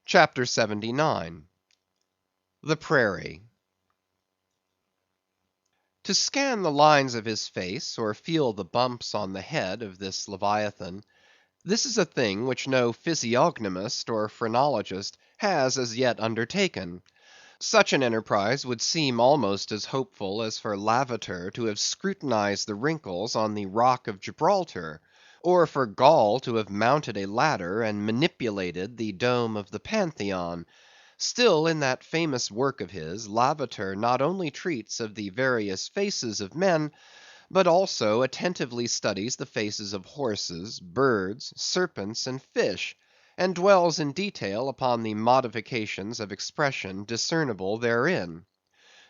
CHAPTER 79. The Prairie. To scan the lines of his face, or feel the bumps on the head of this Leviathan, this is a thing which no physiognomist or phrenologist has as yet undertaken. Such an enterprise would seem almost as hopeful as for Lavater to have scrutinized the wrinkles on the rock of Gibraltar, or for Gall to have mounted a ladder and manipulated the dome of the Pantheon. Still, in that famous work of his, Lavater not only treats of the various faces of men, but also attentively studies the faces of horses, birds, serpents, and fish, and dwells in detail upon the modifications of expression discernible therein.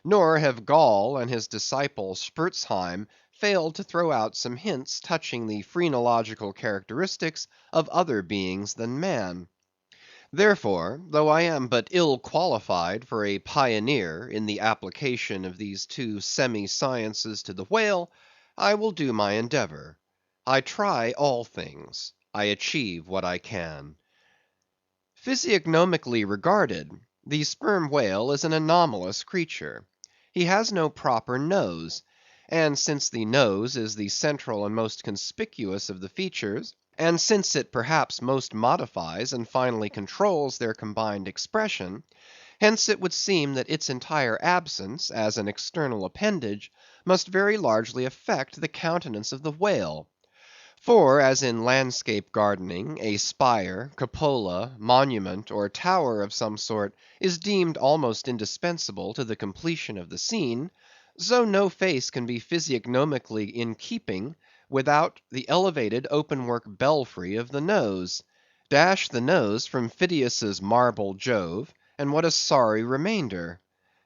Nor have Gall and his disciple Spurzheim failed to throw out some hints touching the phrenological characteristics of other beings than man. Therefore, though I am but ill qualified for a pioneer in the application of these two semi-sciences to the whale, I will do my endeavor. I try all things. I achieve what I can. Physiognomically regarded, the sperm whale is an anomalous creature. He has no proper nose; and since the nose is the central and most conspicuous of the features, and since it perhaps most modifies and finally controls their combined expression, hence it would seem that its entire absence, as an external appendage, must very largely affect the countenance of the whale. For, as in landscape gardening, a spire, cupola, monument, or tower of some sort is deemed almost indispensable to the completion of the scene, so no face can be physiognomically in keeping without the elevated open-work belfry of the nose. Dash the nose from Phidias's marble Jove, and what a sorry remainder!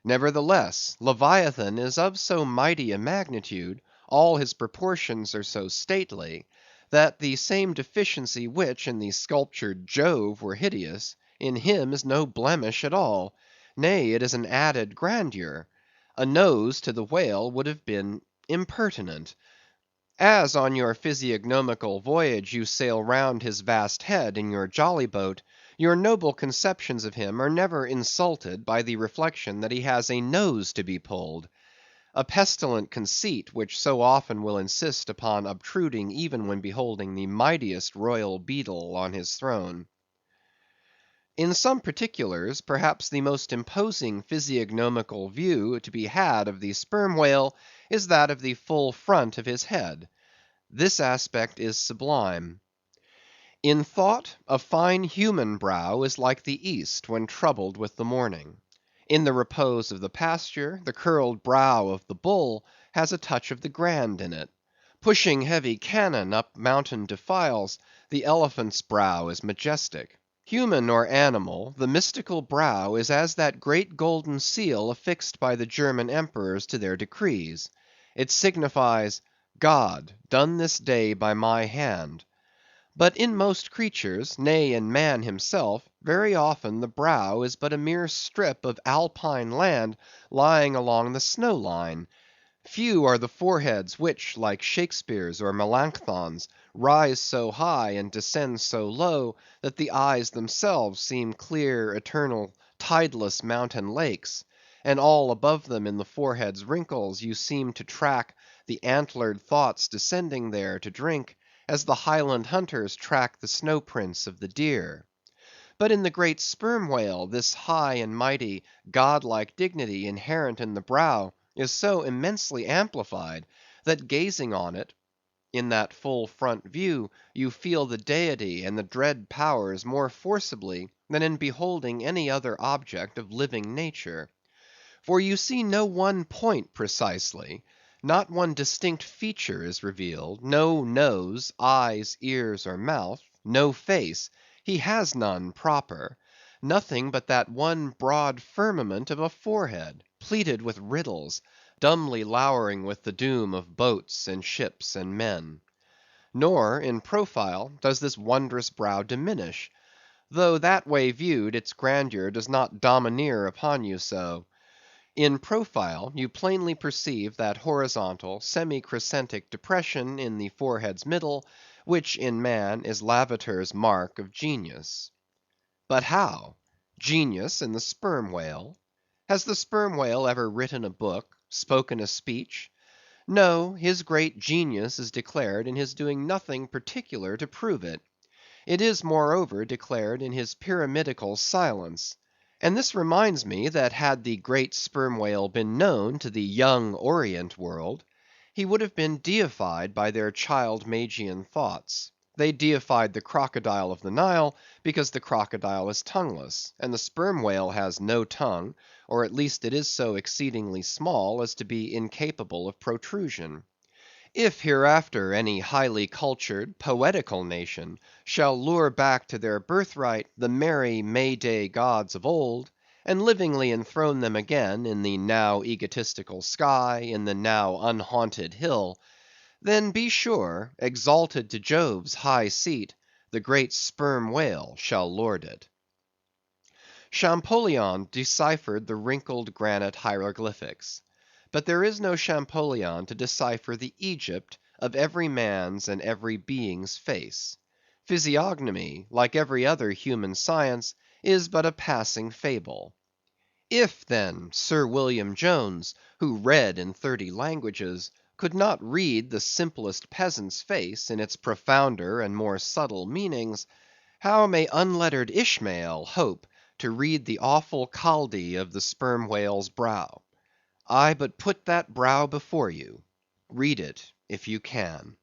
Nevertheless, Leviathan is of so mighty a magnitude, all his proportions are so stately, that the same deficiency which in the sculptured Jove were hideous, in him is no blemish at all; nay, it is an added grandeur. A nose to the whale would have been impertinent. As on your physiognomical voyage you sail round his vast head in your jolly boat, your noble conceptions of him are never insulted by the reflection that he has a nose to be pulled; a pestilent conceit which so often will insist upon obtruding even when beholding the mightiest royal beadle on his throne. In some particulars, perhaps the most imposing physiognomical view to be had of the sperm whale is that of the full front of his head. This aspect is sublime. In thought, a fine human brow is like the east when troubled with the morning. In the repose of the pasture, the curled brow of the bull has a touch of the grand in it. Pushing heavy cannon up mountain defiles, the elephant's brow is majestic. Human or animal, the mystical brow is as that great golden seal affixed by the German emperors to their decrees. It signifies, God, done this day by my hand. But in most creatures, nay, in man himself, very often the brow is but a mere strip of Alpine land lying along the snow line. Few are the foreheads which, like Shakespeare's or Melancthon's, rise so high and descend so low, that the eyes themselves seem clear, eternal, tideless mountain lakes; and all above them in the forehead's wrinkles you seem to track the antlered thoughts descending there to drink, as the Highland hunters track the snow prints of the deer. But in the great sperm whale, this high and mighty, godlike dignity inherent in the brow is so immensely amplified, that gazing on it in that full front view, you feel the deity and the dread powers more forcibly than in beholding any other object of living nature. For you see no one point precisely; not one distinct feature is revealed; no nose, eyes, ears, or mouth; no face; he has none proper; nothing but that one broad firmament of a forehead, pleated with riddles, dumbly lowering with the doom of boats and ships and men. Nor, in profile, does this wondrous brow diminish; though that way viewed its grandeur does not domineer upon you so. In profile, you plainly perceive that horizontal, semi‐crescentic depression in the forehead's middle, which in man is Lavater's mark of genius. But how? Genius in the sperm whale. Has the sperm whale ever written a book, spoken a speech? No, his great genius is declared in his doing nothing particular to prove it. It is, moreover, declared in his pyramidical silence. And this reminds me that had the great sperm whale been known to the young Orient world, he would have been deified by their child Magian thoughts. They deified the crocodile of the Nile because the crocodile is tongueless, and the sperm whale has no tongue, or at least it is so exceedingly small as to be incapable of protrusion. If hereafter any highly cultured, poetical nation shall lure back to their birthright the merry May day gods of old, and livingly enthrone them again in the now egotistical sky, in the now unhaunted hill, then be sure, exalted to Jove's high seat, the great sperm whale shall lord it. Champollion deciphered the wrinkled granite hieroglyphics. But there is no Champollion to decipher the Egypt of every man's and every being's face. Physiognomy, like every other human science, is but a passing fable. If, then, Sir William Jones, who read in 30 languages, could not read the simplest peasant's face in its profounder and more subtle meanings, how may unlettered Ishmael hope to read the awful Chaldee of the sperm whale's brow? I but put that brow before you. Read it if you can.